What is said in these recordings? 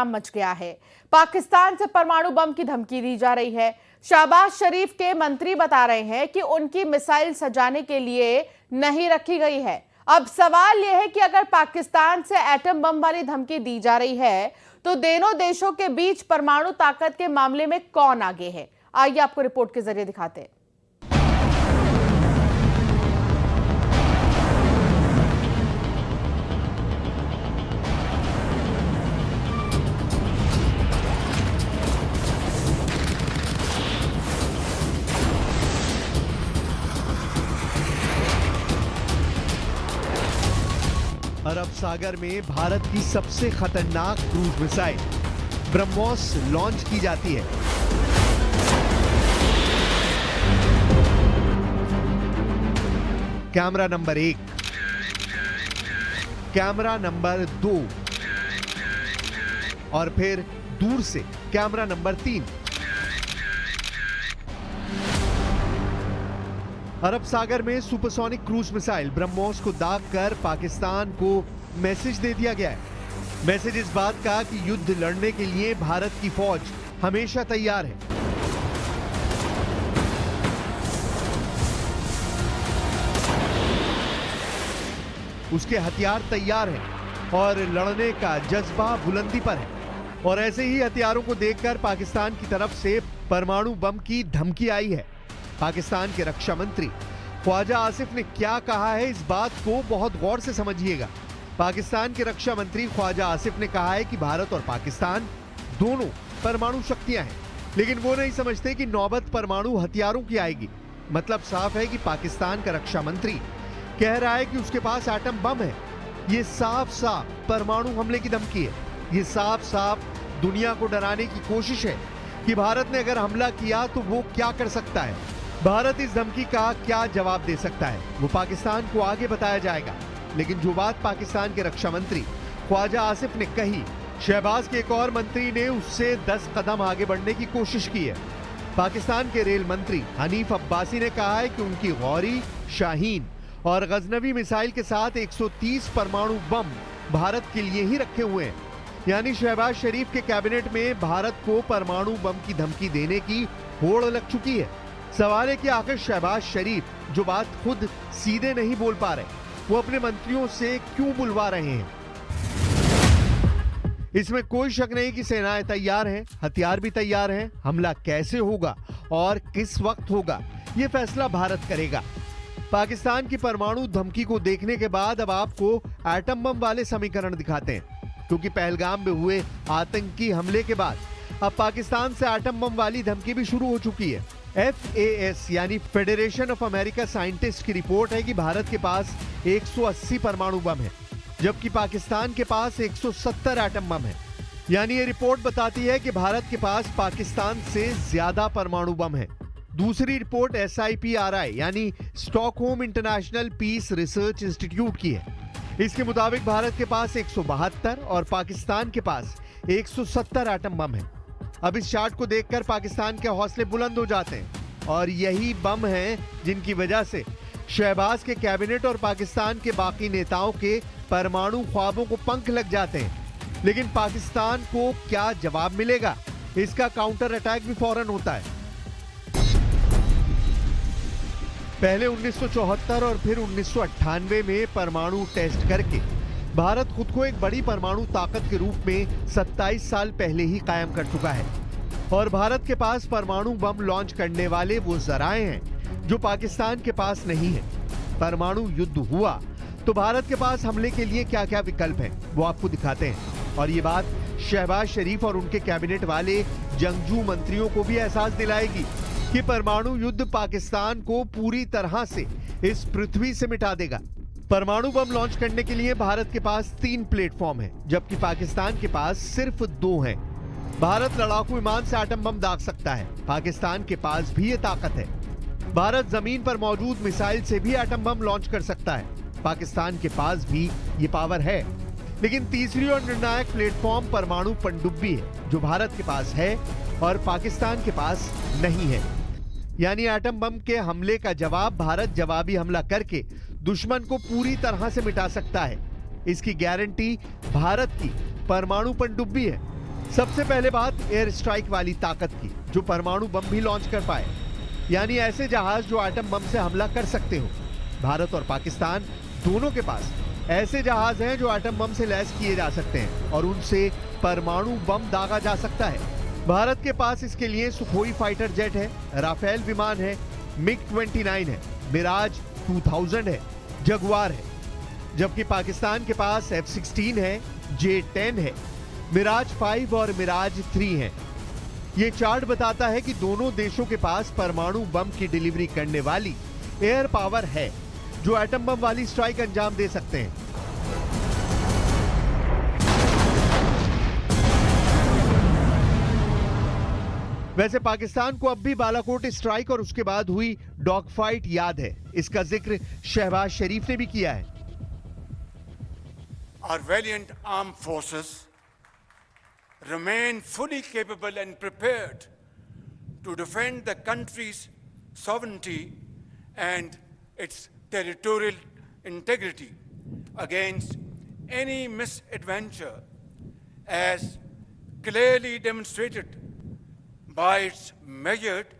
Much गया है। पाकिस्तान से परमाणु बम की धमकी दी जा रही है। शहबाज शरीफ के मंत्री बता रहे हैं कि उनकी मिसाइल सजाने के लिए नहीं रखी गई है। अब सवाल यह है कि अगर पाकिस्तान से एटम बम वाली धमकी दी जा रही है तो दोनों देशों के बीच परमाणु ताकत के मामले में कौन आगे है? आइए आपको रिपोर्ट के जरिए दिखाते हैं। अरब सागर में भारत की सबसे खतरनाक क्रूज मिसाइल ब्रह्मोस लॉन्च की जाती है। कैमरा नंबर 1, कैमरा नंबर 2 और फिर दूर से कैमरा नंबर 3। अरब सागर में सुपरसोनिक क्रूज मिसाइल ब्रह्मोस को दाग कर पाकिस्तान को मैसेज दे दिया गया है। मैसेज इस बात का कि युद्ध लड़ने के लिए भारत की फौज हमेशा तैयार है। उसके हथियार तैयार हैं और लड़ने का जज्बा बुलंदी पर है। और ऐसे ही हथियारों को देखकर पाकिस्तान की तरफ से परमाणु बम की धमकी आई है। पाकिस्तान के रक्षा मंत्री ख्वाजा आसिफ ने क्या कहा है, इस बात को बहुत गौर से समझिएगा। पाकिस्तान के रक्षा मंत्री ख्वाजा आसिफ ने कहा है कि भारत और पाकिस्तान दोनों परमाणु शक्तियां हैं, लेकिन वो नहीं समझते कि नौबत परमाणु हथियारों की आएगी। मतलब साफ है कि पाकिस्तान का रक्षा मंत्री कह रहा है कि उसके पास एटम बम है। ये साफ साफ परमाणु हमले की धमकी है। ये साफ साफ दुनिया को डराने की कोशिश है कि भारत ने अगर हमला किया तो वो क्या कर सकता है। भारत इस धमकी का क्या जवाब दे सकता है वो पाकिस्तान को आगे बताया जाएगा। लेकिन जो बात पाकिस्तान के रक्षा मंत्री ख्वाजा आसिफ ने कही, शहबाज के एक और मंत्री ने उससे 10 कदम आगे बढ़ने की कोशिश की है। पाकिस्तान के रेल मंत्री हनीफ अब्बासी ने कहा है कि उनकी गौरी, शाहीन और गजनवी मिसाइल के साथ 130 परमाणु बम भारत के लिए ही रखे हुए हैं। यानी शहबाज शरीफ के कैबिनेट में भारत को परमाणु बम की धमकी देने की होड़ लग चुकी है। सवाल है कि आखिर शहबाज शरीफ जो बात खुद सीधे नहीं बोल पा रहे, वो अपने मंत्रियों से क्यों बुलवा रहे हैं? इसमें कोई शक नहीं कि सेनाएं तैयार हैं, हथियार भी तैयार हैं। हमला कैसे होगा और किस वक्त होगा, ये फैसला भारत करेगा। पाकिस्तान की परमाणु धमकी को देखने के बाद अब आपको एटम बम वाले समीकरण दिखाते हैं, क्योंकि पहलगाम में हुए आतंकी हमले के बाद अब पाकिस्तान से एटम बम वाली धमकी भी शुरू हो चुकी है। FAS यानी फेडरेशन ऑफ अमेरिका साइंटिस्ट की रिपोर्ट है कि भारत के पास 180 परमाणु बम है, जबकि पाकिस्तान के पास 170 एटम बम है। यानी ये रिपोर्ट बताती है कि भारत के पास पाकिस्तान से ज्यादा परमाणु बम है। दूसरी रिपोर्ट SIPRI यानी Stockholm international peace research institute की है। इसके मुताबिक भारत के पास 172 और पाकिस्तान के पास 170 एटम बम है। अब इस चार्ट को देखकर पाकिस्तान के हौसले बुलंद हो जाते हैं और यही बम हैं जिनकी वजह से शहबाज के कैबिनेट और पाकिस्तान के बाकी नेताओं के परमाणु ख्वाबों को पंख लग जाते हैं। लेकिन पाकिस्तान को क्या जवाब मिलेगा, इसका काउंटर अटैक भी फौरन होता है। पहले 1974 और फिर 1998 में परमाणु टेस्ट करके भारत खुद को एक बड़ी परमाणु ताकत के रूप में 27 साल पहले ही कायम कर चुका है। और भारत के पास परमाणु बम लॉन्च करने वाले वो जराए हैं जो पाकिस्तान के पास नहीं है। परमाणु युद्ध हुआ तो भारत के पास हमले के लिए क्या क्या विकल्प हैं वो आपको दिखाते हैं। और ये बात शहबाज शरीफ और उनके कैबिनेट वाले जंगजू मंत्रियों को भी एहसास दिलाएगी कि परमाणु युद्ध पाकिस्तान को पूरी तरह से इस पृथ्वी से मिटा देगा। परमाणु बम लॉन्च करने के लिए भारत के पास 3 प्लेटफॉर्म हैं, जबकि पाकिस्तान के पास सिर्फ 2 हैं। भारत लड़ाकू विमान से एटम बम दाग सकता है, पाकिस्तान के पास भी ये ताकत है। भारत जमीन पर मौजूद मिसाइल से भी एटम बम लॉन्च कर सकता है, पाकिस्तान के पास भी ये पावर है। लेकिन तीसरी और निर्णायक प्लेटफॉर्म परमाणु पनडुब्बी है, जो भारत के पास है और पाकिस्तान के पास नहीं है। यानी एटम बम के हमले का जवाब भारत जवाबी हमला करके दुश्मन को पूरी तरह से मिटा सकता है। इसकी गारंटी भारत की परमाणु पनडुब्बी है। सबसे पहले बात एयर स्ट्राइक वाली ताकत की, जो परमाणु बम भी लॉन्च कर पाए, यानी ऐसे जहाज जो एटम बम से हमला कर सकते हो। भारत और पाकिस्तान दोनों के पास ऐसे जहाज हैं जो एटम बम से लैस किए जा सकते हैं और उनसे परमाणु बम दागा जा सकता है। भारत के पास इसके लिए सुखोई फाइटर जेट है, राफेल विमान है, मिग-29 है, मिराज 2000 है, जगुआर है। जबकि पाकिस्तान के पास F-16 है, J-10 है, मिराज 5 और मिराज 3 है। ये चार्ट बताता है कि दोनों देशों के पास परमाणु बम की डिलीवरी करने वाली एयर पावर है, जो एटम बम वाली स्ट्राइक अंजाम दे सकते हैं। वैसे पाकिस्तान को अब भी बालाकोट स्ट्राइक और उसके बाद हुई डॉग फाइट याद है। इसका जिक्र शहबाज शरीफ ने भी किया है। Our valiant armed forces remain fully capable and prepared to defend the country's sovereignty and its territorial integrity against any misadventure, as clearly demonstrated by its measured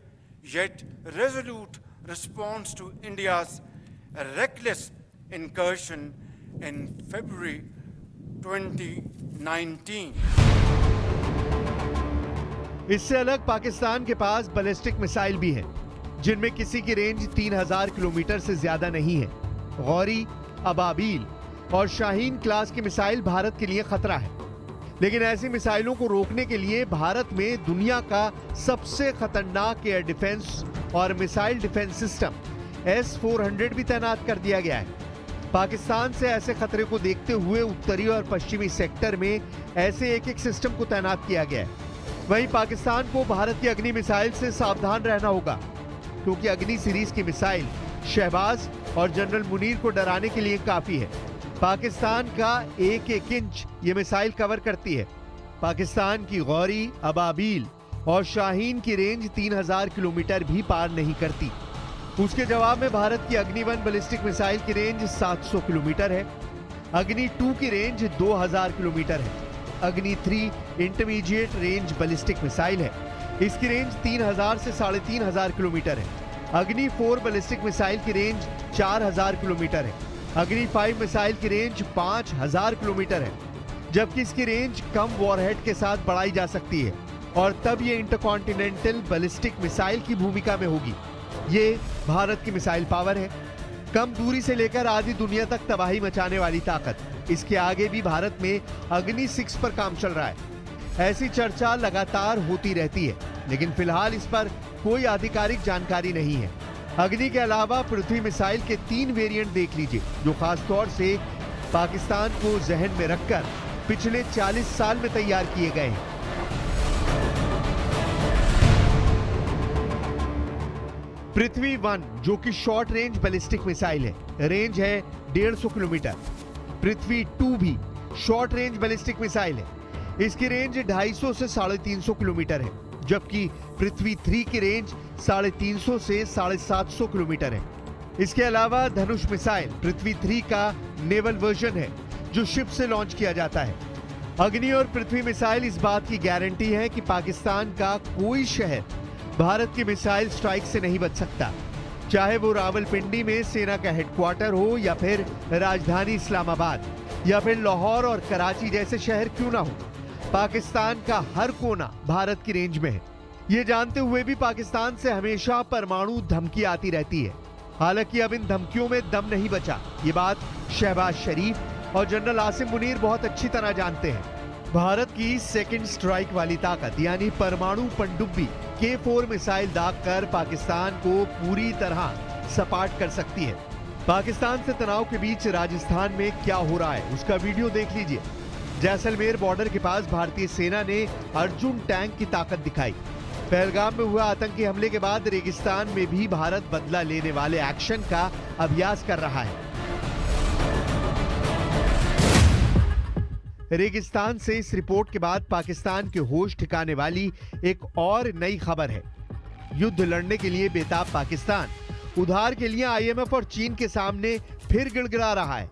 yet resolute response to India's reckless incursion in February 2019. इससे अलग पाकिस्तान के पास ballistic missile भी हैं, जिनमें किसी की range 3000 kilometre से ज्यादा नहीं है। गौरी, अबाबील और शाहीन क्लास की मिसाइल भारत के लिए खतरा है, लेकिन ऐसी मिसाइलों को रोकने के लिए भारत में दुनिया का सबसे खतरनाक एयर डिफेंस और मिसाइल डिफेंस सिस्टम S-400 भी तैनात कर दिया गया है। पाकिस्तान से ऐसे खतरे को देखते हुए उत्तरी और पश्चिमी सेक्टर में ऐसे एक सिस्टम को तैनात किया गया है। वहीं पाकिस्तान को भारत की अग्नि मिसाइल से सावधान रहना होगा, क्योंकि अग्नि सीरीज की मिसाइल शहबाज और जनरल मुनीर को डराने के लिए काफी है। पाकिस्तान का एक इंच ये मिसाइल कवर करती है। पाकिस्तान की गौरी, अबाबील और शाहीन की रेंज 3000 किलोमीटर भी पार नहीं करती। उसके जवाब में भारत की अग्नि 1 बैलिस्टिक मिसाइल की रेंज 700 किलोमीटर है। अग्नि 2 की रेंज 2000 किलोमीटर है। अग्नि 3 इंटरमीडिएट रेंज बैलिस्टिक मिसाइल है। इसकी रेंज 3000 से 3500 किलोमीटर है। अग्नि 4 बैलिस्टिक मिसाइल की रेंज 4000 किलोमीटर है। अग्नि 5 मिसाइल की रेंज 5000 किलोमीटर है, जबकि इसकी रेंज कम वॉरहेड के साथ बढ़ाई जा सकती है और तब ये इंटरकॉन्टिनेंटल बैलिस्टिक मिसाइल की भूमिका में होगी। ये भारत की मिसाइल पावर है, कम दूरी से लेकर आधी दुनिया तक तबाही मचाने वाली ताकत। इसके आगे भी भारत में अग्नि 6 पर काम चल रहा है। ऐसी चर्चा लगातार होती रहती है, लेकिन फिलहाल इस पर कोई आधिकारिक जानकारी नहीं है। अग्नि के अलावा पृथ्वी मिसाइल के 3 वेरिएंट देख लीजिए, जो खास तौर से पाकिस्तान को जहन में रखकर पिछले 40 साल में तैयार किए गए हैं। पृथ्वी 1 जो कि शॉर्ट रेंज बैलिस्टिक मिसाइल है, रेंज है 150 किलोमीटर। पृथ्वी 2 भी शॉर्ट रेंज बैलिस्टिक मिसाइल है, इसकी रेंज 250 से 350 किलोमीटर है, जबकि पृथ्वी 3 की रेंज 350 से 750 किलोमीटर है। इसके अलावा धनुष मिसाइल पृथ्वी 3 का नेवल वर्जन है, जो शिप से लॉन्च किया जाता है। अग्नि और पृथ्वी मिसाइल इस बात की गारंटी है कि पाकिस्तान का कोई शहर भारत की मिसाइल स्ट्राइक से नहीं बच सकता, चाहे वो रावलपिंडी में सेना का हेडक्वार्टर हो, या फिर राजधानी इस्लामाबाद, या फिर लाहौर और कराची जैसे शहर क्यों ना हो। पाकिस्तान का हर कोना भारत की रेंज में है। ये जानते हुए भी पाकिस्तान से हमेशा परमाणु धमकी आती रहती है। हालांकि अब इन धमकियों में दम नहीं बचा, ये बात शहबाज शरीफ और जनरल आसिम मुनीर बहुत अच्छी तरह जानते हैं। भारत की सेकंड स्ट्राइक वाली ताकत यानी परमाणु पनडुब्बी K4 मिसाइल दागकर पाकिस्तान को पूरी तरह सपाट कर सकती है। पाकिस्तान से तनाव के बीच राजस्थान में क्या हो रहा है, उसका वीडियो देख लीजिए। जैसलमेर बॉर्डर के पास भारतीय सेना ने अर्जुन टैंक की ताकत दिखाई। पहलगाम में हुआ आतंकी हमले के बाद रेगिस्तान में भी भारत बदला लेने वाले एक्शन का अभ्यास कर रहा है। रेगिस्तान से इस रिपोर्ट के बाद पाकिस्तान के होश ठिकाने वाली एक और नई खबर है। युद्ध लड़ने के लिए बेताब पाकिस्तान उधार के लिए IMF और चीन के सामने फिर गिड़गिड़ा रहा है।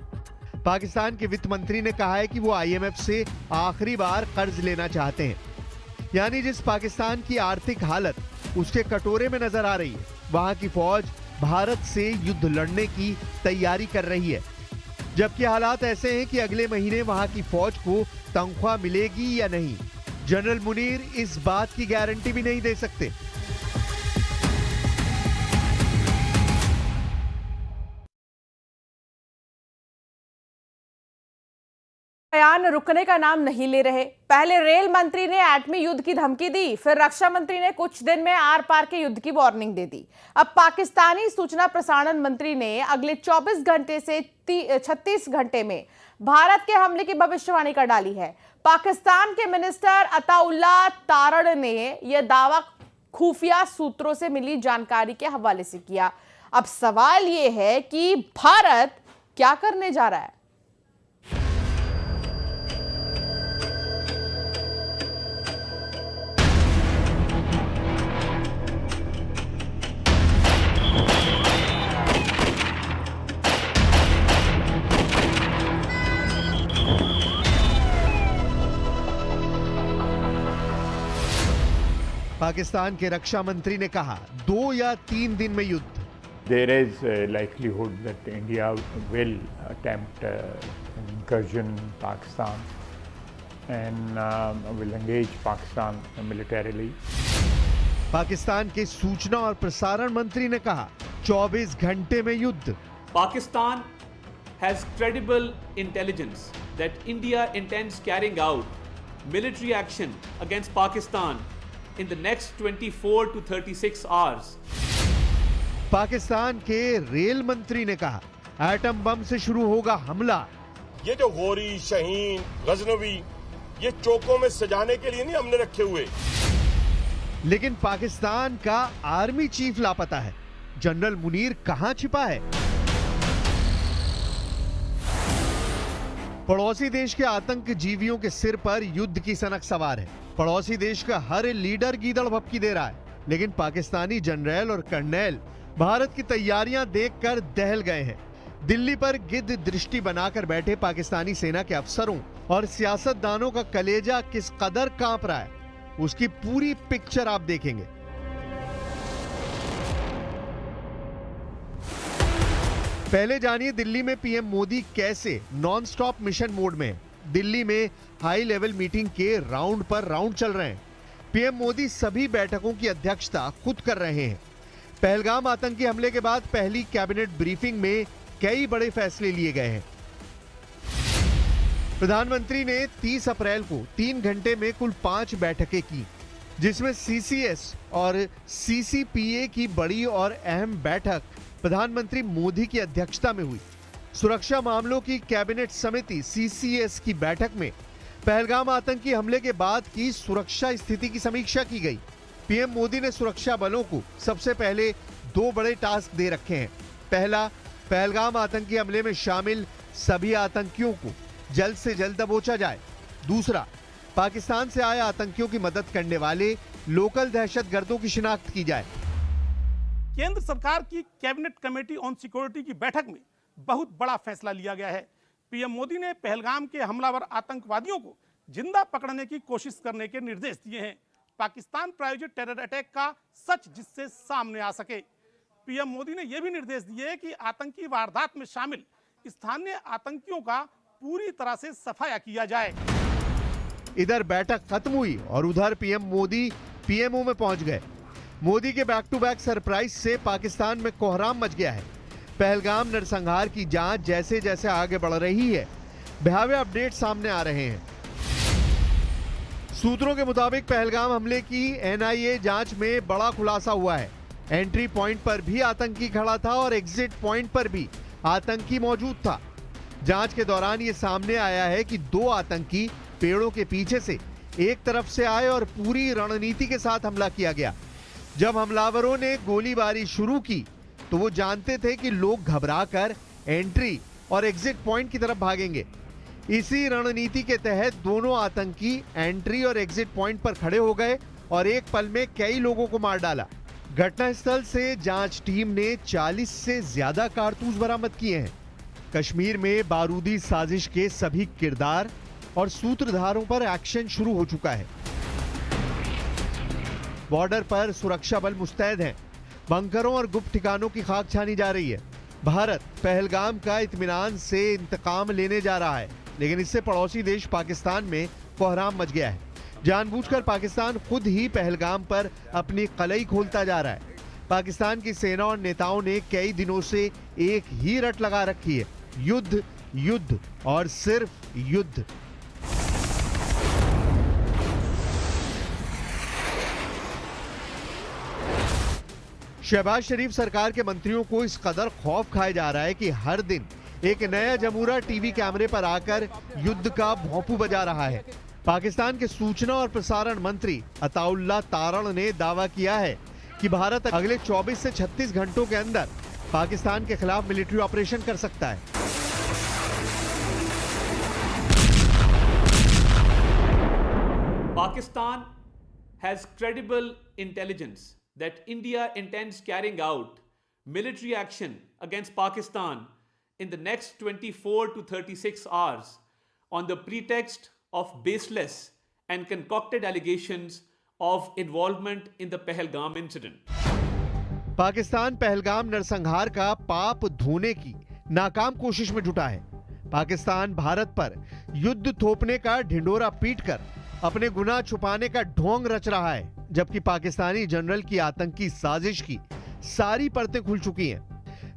पाकिस्तान के वित्त मंत्री ने कहा है कि वो आईएमएफ से आखिरी बार कर्ज लेना चाहते हैं। यानी जिस पाकिस्तान की आर्थिक हालत उसके कटोरे में नजर आ रही है, वहां की फौज भारत से युद्ध लड़ने की तैयारी कर रही है। जबकि हालात ऐसे हैं कि अगले महीने वहां की फौज को तनख्वाह मिलेगी या नहीं, जनरल मुनीर इस बात की गारंटी भी नहीं दे सकते। बयान रुकने का नाम नहीं ले रहे। पहले रेल मंत्री ने एटमी युद्ध की धमकी दी, फिर रक्षा मंत्री ने कुछ दिन में आर पार के युद्ध की वार्निंग दे दी। अब पाकिस्तानी सूचना प्रसारण मंत्री ने अगले 24 घंटे से 36 घंटे में भारत के हमले की भविष्यवाणी कर डाली है। पाकिस्तान के मिनिस्टर अताउल्लाह तारड़ ने यह दावा खुफिया सूत्रों से मिली जानकारी के हवाले से किया। अब सवाल यह है कि भारत क्या करने जा रहा है। पाकिस्तान के रक्षा मंत्री ने कहा 2 या 3 दिन में युद्ध। There is a likelihood that India will attempt an incursion in Pakistan and will engage Pakistan militarily. Pakistan के सूचना और प्रसारण मंत्री ने कहा 24 घंटे में युद्ध। Pakistan has credible intelligence that India intends carrying out military action against Pakistan in the next 24 to 36 hours. Pakistan के रेल मंत्री ने कहा एटम बम से शुरू होगा हमला। ये जो गोरी, शहीन, गजनवी, ये चौकों में सजाने के लिए नहीं हमने रखे हुए। लेकिन पाकिस्तान का आर्मी चीफ लापता है। जनरल मुनीर कहां छिपा है? पड़ोसी देश के आतंकजीवियों के सिर पर युद्ध की सनक सवार है। पड़ोसी देश का हर लीडर गीदड़ भपकी दे रहा है, लेकिन पाकिस्तानी जनरल और कर्नल भारत की तैयारियां देखकर दहल गए हैं। दिल्ली पर गिद्ध दृष्टि बनाकर बैठे पाकिस्तानी सेना के अफसरों और सियासतदानों का कलेजा किस कदर कांप रहा है, उसकी पूरी पिक्चर आप देखेंगे। पहले जानिए दिल्ली में पीएम मोदी कैसे नॉन स्टॉप मिशन मोड में हैं। दिल्ली में हाई लेवल मीटिंग के राउंड पर राउंड चल रहे हैं। पीएम मोदी सभी बैठकों की अध्यक्षता खुद कर रहे हैं। पहलगाम आतंकी हमले के बाद पहली कैबिनेट ब्रीफिंग में कई बड़े फैसले लिए गए हैं। प्रधानमंत्री ने 30 अप्रैल को 3 घंटे में कुल 5 बैठकें की, जिसमें सीसीएस और सीसीपीए की बड़ी और अहम बैठक प्रधानमंत्री मोदी की अध्यक्षता में हुई। सुरक्षा मामलों की कैबिनेट समिति सीसीएस की बैठक में पहलगाम आतंकी हमले के बाद की सुरक्षा स्थिति की समीक्षा की गई। पीएम मोदी ने सुरक्षा बलों को सबसे पहले 2 बड़े टास्क दे रखे हैं। पहला, पहलगाम आतंकी हमले में शामिल सभी आतंकियों को जल्द से जल्द दबोचा जाए। दूसरा, पाकिस्तान से आए आतंकियों की मदद करने वाले लोकल दहशतगर्दों की शिनाख्त की जाए। केंद्र सरकार की कैबिनेट कमेटी ऑन सिक्योरिटी की बैठक में बहुत बड़ा फैसला लिया गया है। पीएम मोदी ने पहलगाम के हमलावर आतंकवादियों को जिंदा पकड़ने की कोशिश करने के निर्देश दिए हैं। पाकिस्तान प्रायोजित टेरर अटैक का सच जिससे सामने आ सके। पीएम मोदी ने यह भी निर्देश दिए कि आतंकी वारदात में शामिल स्थानीय आतंकियों का पूरी तरह से सफाया किया जाए। इधर बैठक खत्म हुई और उधर पीएम मोदी पीएमओ में पहुंच गए। मोदी के बैक टू बैक सरप्राइज से पाकिस्तान में कोहराम मच गया है। पहलगाम नरसंहार की जांच जैसे जैसे आगे बढ़ रही है, भयावह अपडेट सामने आ रहे हैं। सूत्रों के मुताबिक पहलगाम हमले की एनआईए जांच में बड़ा खुलासा हुआ है। एंट्री पॉइंट पर भी आतंकी खड़ा था और एग्जिट पॉइंट पर भी आतंकी मौजूद था। जांच के दौरान ये सामने आया है कि 2 आतंकी पेड़ों के पीछे से एक तरफ से आए और पूरी रणनीति के साथ हमला किया गया। जब हमलावरों ने गोलीबारी शुरू की तो वो जानते थे कि लोग घबराकर एंट्री और एग्जिट पॉइंट की तरफ भागेंगे। इसी रणनीति के तहत दोनों आतंकी एंट्री और एग्जिट पॉइंट पर खड़े हो गए और एक पल में कई लोगों को मार डाला। घटनास्थल से जांच टीम ने 40 से ज्यादा कारतूस बरामद किए हैं। कश्मीर में बारूदी साजिश के सभी किरदार और सूत्रधारों पर एक्शन शुरू हो चुका है। बॉर्डर पर सुरक्षा बल मुस्तैद हैं। बंकरों और गुप्त ठिकानों की खाक छानी जा रही है। भारत पहलगाम का इत्मीनान से इंतकाम लेने जा रहा है, लेकिन इससे पड़ोसी देश पाकिस्तान में कोहराम मच गया है। जानबूझकर पाकिस्तान खुद ही पहलगाम पर अपनी कलई खोलता जा रहा है। पाकिस्तान की सेना और नेताओं ने कई दिनों से एक ही रट लगा रखी है, युद्ध, युद्ध और सिर्फ युद्ध। शहबाज शरीफ सरकार के मंत्रियों को इस कदर खौफ खाया जा रहा है कि हर दिन एक नया जमूरा टीवी कैमरे पर आकर युद्ध का भोंपू बजा रहा है। पाकिस्तान के सूचना और प्रसारण मंत्री अताउल्लाह तारण ने दावा किया है कि भारत अगले 24 से 36 घंटों के अंदर पाकिस्तान के खिलाफ मिलिट्री ऑपरेशन कर सकता है। Pakistan has credible intelligence that India intends carrying out military action against Pakistan in the next 24 to 36 hours on the pretext of baseless and concocted allegations of involvement in the Pahalgam incident. Pakistan Pahalgam नरसंहार का पाप धोने की नाकाम कोशिश में जुटा है। पाकिस्तान भारत पर युद्ध थोपने का ढिंडोरा पीटकर अपने गुनाह छुपाने का ढोंग रच रहा है, जबकि पाकिस्तानी जनरल की आतंकी साजिश की सारी परतें खुल चुकी हैं।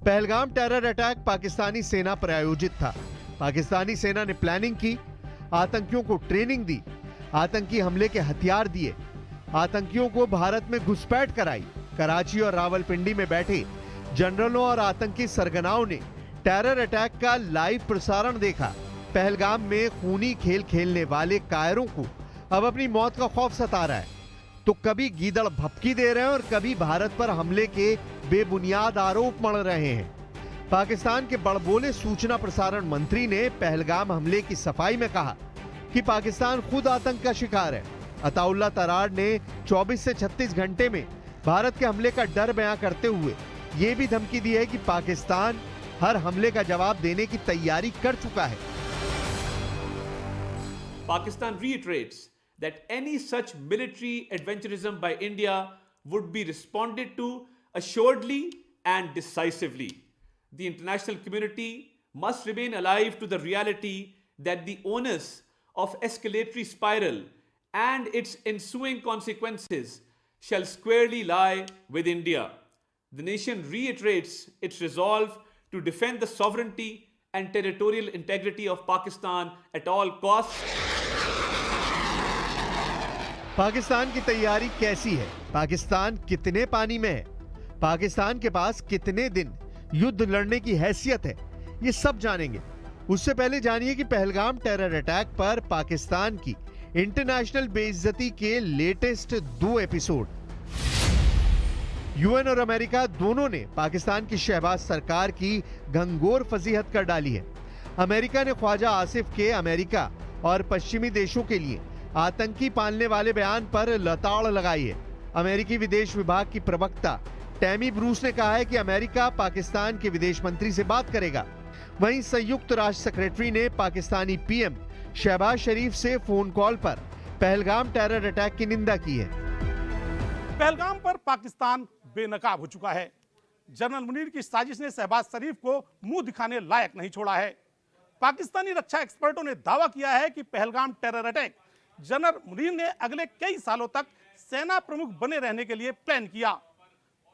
पहलगाम टेरर अटैक पाकिस्तानी सेना पर आयोजित था। पाकिस्तानी सेना ने प्लानिंग की, आतंकियों को ट्रेनिंग दी, आतंकी हमले के हथियार दिए, आतंकियों को भारत में घुसपैठ कराई। कराची और रावलपिंडी में बैठे जनरलों और आतंकी सरगनाओं ने टेरर अटैक का लाइव प्रसारण देखा। पहलगाम में खूनी खेल खेलने वाले कायरों को अब अपनी मौत का खौफ सता रहा है, तो कभी गीदड़ भपकी दे रहे हैं और कभी भारत पर हमले के बेबुनियाद आरोप मढ़ रहे हैं। पाकिस्तान के बड़बोले सूचना प्रसारण मंत्री ने पहलगाम हमले की सफाई में कहा कि पाकिस्तान खुद आतंक का शिकार है। अताउल्लाह तरार ने 24 से 36 घंटे में भारत के हमले का डर बयां करते हुए यह भी धमकी दी है कि पाकिस्तान हर हमले का जवाब देने की तैयारी कर चुका है। Pakistan reiterates that any such military adventurism by India would be responded to assuredly and decisively. The international community must remain alive to the reality that the onus of escalatory spiral and its ensuing consequences shall squarely lie with India. The nation reiterates its resolve to defend the sovereignty and territorial integrity of Pakistan at all costs. Pakistan की तैयारी कैसी है? पाकिस्तान कितने पानी में है? पाकिस्तान के पास कितने दिन युद्ध लड़ने की हैसियत है? ये सब जानेंगे। उससे पहले जानिए कि पहलगाम टेरर अटैक पर पाकिस्तान की इंटरनेशनल बेइज्जती के लेटेस्ट 2 एपिसोड। यूएन और अमेरिका दोनों ने पाकिस्तान की शहबाज सरकार की घंघोर फजीहत कर डाली है। अमेरिका ने ख्वाजा आसिफ के अमेरिका और पश्चिमी देशों के लिए आतंकी पालने वाले बयान पर लताड़ लगाई है। अमेरिकी विदेश विभाग की प्रवक्ता टैमी ब्रूस ने कहा है कि अमेरिका पाकिस्तान के विदेश मंत्री से बात करेगा। वहीं संयुक्त राष्ट्र सेक्रेटरी ने पाकिस्तानी पीएम शहबाज शरीफ से फोन कॉल पर पहलगाम टेरर अटैक की निंदा की है। पहलगाम पर पाकिस्तान बेनकाब हो चुका है। जनरल मुनीर की साजिश ने शहबाज शरीफ को मुंह दिखाने लायक नहीं छोड़ा है। पाकिस्तानी रक्षा एक्सपर्टों ने दावा किया है कि Pahalgam terror attack general Munir ने अगले कई सालों तक सेना प्रमुख बने रहने के लिए प्लान किया।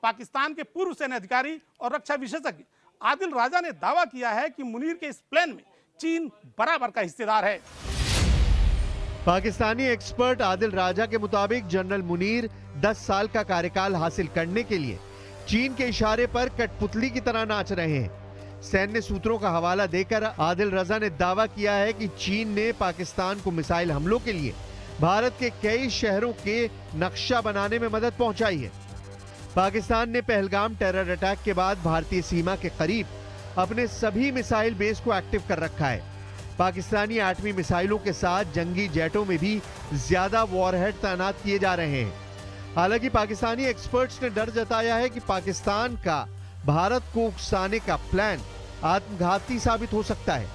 पाकिस्तान के पूर्व सेना अधिकारी और रक्षा विशेषज्ञ आदिल राजा ने दावा किया है कि मुनीर के इस प्लान में चीन बराबर का हिस्सेदार है। पाकिस्तानी एक्सपर्ट आदिल राजा के मुताबिक जनरल मुनीर 10 साल का कार्यकाल हासिल करने के लिए चीन के इशारे पर कठपुतली की तरह नाच रहे हैं। सैन्य सूत्रों का हवाला देकर आदिल रजा ने दावा किया है कि चीन ने पाकिस्तान को मिसाइल हमलों के लिए भारत के कई शहरों के नक्शा बनाने में मदद पहुंचाई है। पाकिस्तान ने पहलगाम टेरर अटैक के बाद भारतीय सीमा के करीब अपने सभी मिसाइल बेस को एक्टिव कर रखा है। पाकिस्तानी एटमी मिसाइलों के साथ जंगी जेटों में भी ज्यादा वॉरहेड तैनात किए जा रहे हैं। हालांकि पाकिस्तानी एक्सपर्ट्स ने डर जताया है कि पाकिस्तान का भारत को उकसाने का प्लान आत्मघाती साबित हो सकता है।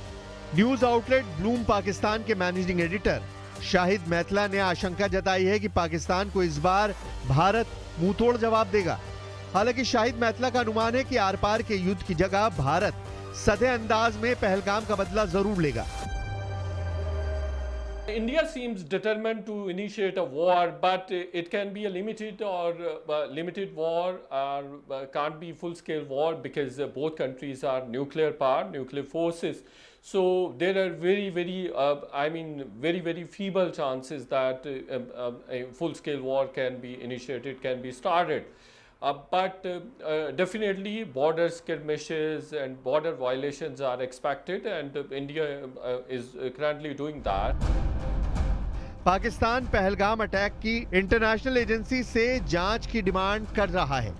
न्यूज आउटलेट ब्लूम पाकिस्तान के मैनेजिंग एडिटर शाहिद मैतला ने आशंका जताई है कि पाकिस्तान को इस बार भारत मुंहतोड़ जवाब देगा। हालांकि शाहिद मैतला का अनुमान है कि आर पार के युद्ध की जगह भारत सधे अंदाज में पहलगाम का बदला जरूर लेगा। India seems determined to initiate a war, but it can be a limited war, or can't be full-scale war because both countries are nuclear power, nuclear forces. So there are very feeble chances that a full-scale war can be initiated, can be started. But definitely border skirmishes and border violations are expected, and India is currently doing that. Pakistan Pahalgam attack की international agency से जांच की demand कर रहा है।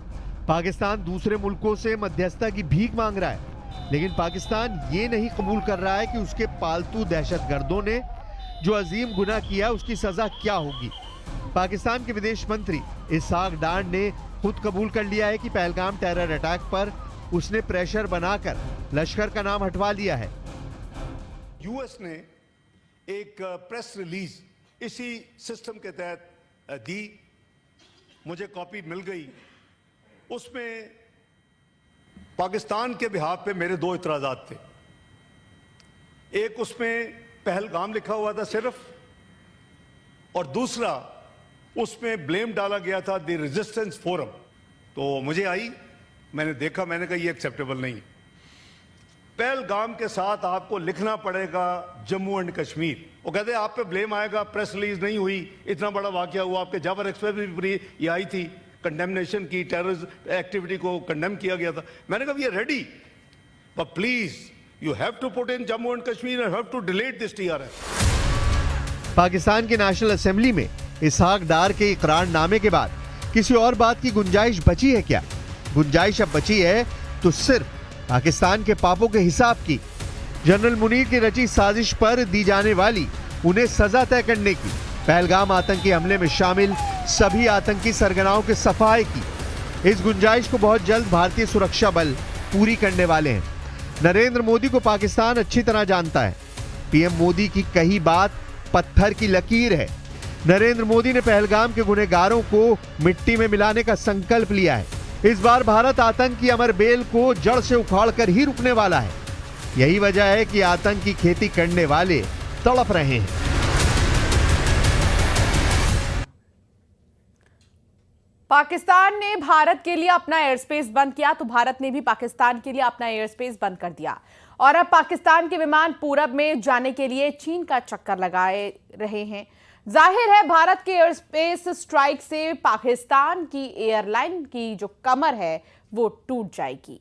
पाकिस्तान दूसरे मुल्कों से मध्यस्थता की भीख मांग रहा है, लेकिन पाकिस्तान ये नहीं कबूल कर रहा है कि उसके पालतू दहशतगर्दों ने जो अजीम गुनाह किया उसकी सजा क्या होगी। पाकिस्तान के विदेश मंत्री इसहाक डार ने खुद कबूल कर लिया है कि पहलगाम टेरर अटैक पर उसने प्रेशर बनाकर लश्कर का नाम हटवा लिया है। यूएस ने एक प्रेस रिलीज इसी सिस्टम के तहत दी, मुझे कॉपी मिल गई। उसमें पाकिस्तान के बिहाफ पे मेरे 2 इतराज़ात थे। एक उसमें पहलगाम लिखा हुआ था सिर्फ, और दूसरा उसमें ब्लेम डाला गया था द रेजिस्टेंस फोरम। तो मुझे आई, मैंने देखा, मैंने कहा ये एक्सेप्टेबल नहीं। पहलगाम के साथ आपको लिखना पड़ेगा जम्मू एंड कश्मीर। वो कहते हैं आप पे ब्लेम आएगा, प्रेस रिलीज नहीं हुई, इतना बड़ा वाकया हुआ। आपके जाबर एक्सप्रेस भी ये आई थी, कंडेमनेशन की, टेररिस्ट एक्टिविटी को कंडेम किया गया था। मैंने कहा ये ready, but please you have to put in Jammu and Kashmir and have to delete this TRF। Pakistan की नेशनल असेंबली में इसहाक डार के इकरारनामे के बाद किसी और बात की गुंजाइश बची है क्या? गुंजाइश अब बची है तो सिर्फ पाकिस्तान के पापों के हिसाब की। जनरल मुनीर की रची साजिश पर दी जाने वाली उन्हें सजा तय करने की, पहलगाम आतंकी हमले में शामिल सभी आतंकी सरगनाओं के सफाए की। इस गुंजाइश को बहुत जल्द भारतीय सुरक्षा बल पूरी करने वाले हैं। नरेंद्र मोदी को पाकिस्तान अच्छी तरह जानता है। पीएम मोदी की कही बात पत्थर की लकीर है। नरेंद्र मोदी ने पहलगाम के गुनहगारों को मिट्टी में मिलाने का संकल्प लिया है। इस बार भारत आतंक की अमर बेल को जड़ से उखाड़कर ही रुकने वाला है। यही वजह है कि आतंक की खेती करने वाले तड़प रहे हैं। पाकिस्तान ने भारत के लिए अपना एयर स्पेस बंद किया तो भारत ने भी पाकिस्तान के लिए अपना एयर स्पेस बंद कर दिया, और अब पाकिस्तान के विमान पूरब में जाने के लिए चीन का चक्कर लगाए रहे हैं। जाहिर है भारत के एयर स्पेस स्ट्राइक से पाकिस्तान की एयरलाइन की जो कमर है वो टूट जाएगी।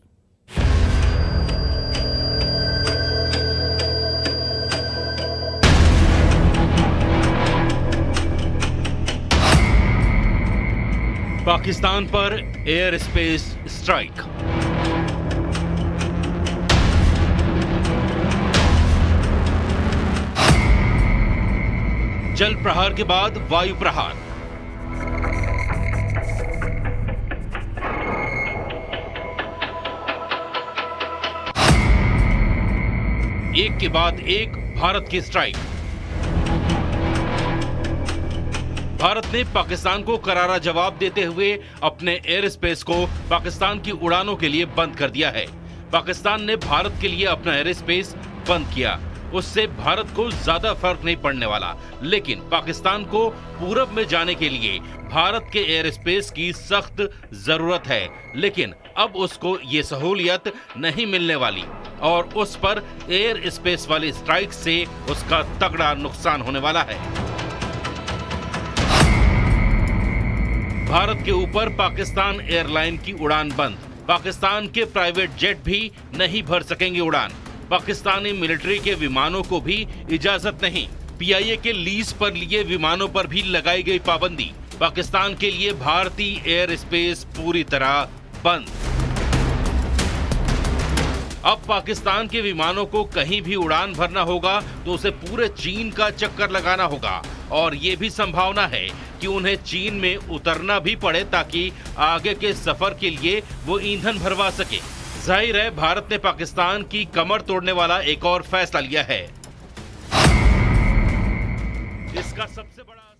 पाकिस्तान पर एयर स्पेस स्ट्राइक। जल प्रहार के बाद वायु प्रहार। एक के बाद एक भारत की स्ट्राइक। भारत ने पाकिस्तान को करारा जवाब देते हुए अपने एयर स्पेस को पाकिस्तान की उड़ानों के लिए बंद कर दिया है। पाकिस्तान ने भारत के लिए अपना एयर स्पेस बंद किया, उससे भारत को ज्यादा फर्क नहीं पड़ने वाला, लेकिन पाकिस्तान को पूरब में जाने के लिए भारत के एयर स्पेस की सख्त जरूरत है। लेकिन अब उसको ये सहूलियत नहीं मिलने वाली और उस पर एयर स्पेस वाली स्ट्राइक से उसका तगड़ा नुकसान होने वाला है। भारत के ऊपर पाकिस्तान एयरलाइन की उड़ान बंद। पाकिस्तान के प्राइवेट जेट भी नहीं भर सकेंगे उड़ान। पाकिस्तानी मिलिट्री के विमानों को भी इजाजत नहीं। पीआईए के लीज पर लिए विमानों पर भी लगाई गई पाबंदी। पाकिस्तान के लिए भारतीय एयर स्पेस पूरी तरह बंद। अब पाकिस्तान के विमानों को कहीं भी उड़ान भरना होगा तो उसे पूरे चीन का चक्कर लगाना होगा, और ये भी संभावना है कि उन्हें चीन में उतरना भी पड़े ताकि आगे के सफर के लिए वो ईंधन भरवा सके। जाहिर है भारत ने पाकिस्तान की कमर तोड़ने वाला एक और फैसला लिया है। इसका सबसे बड़ा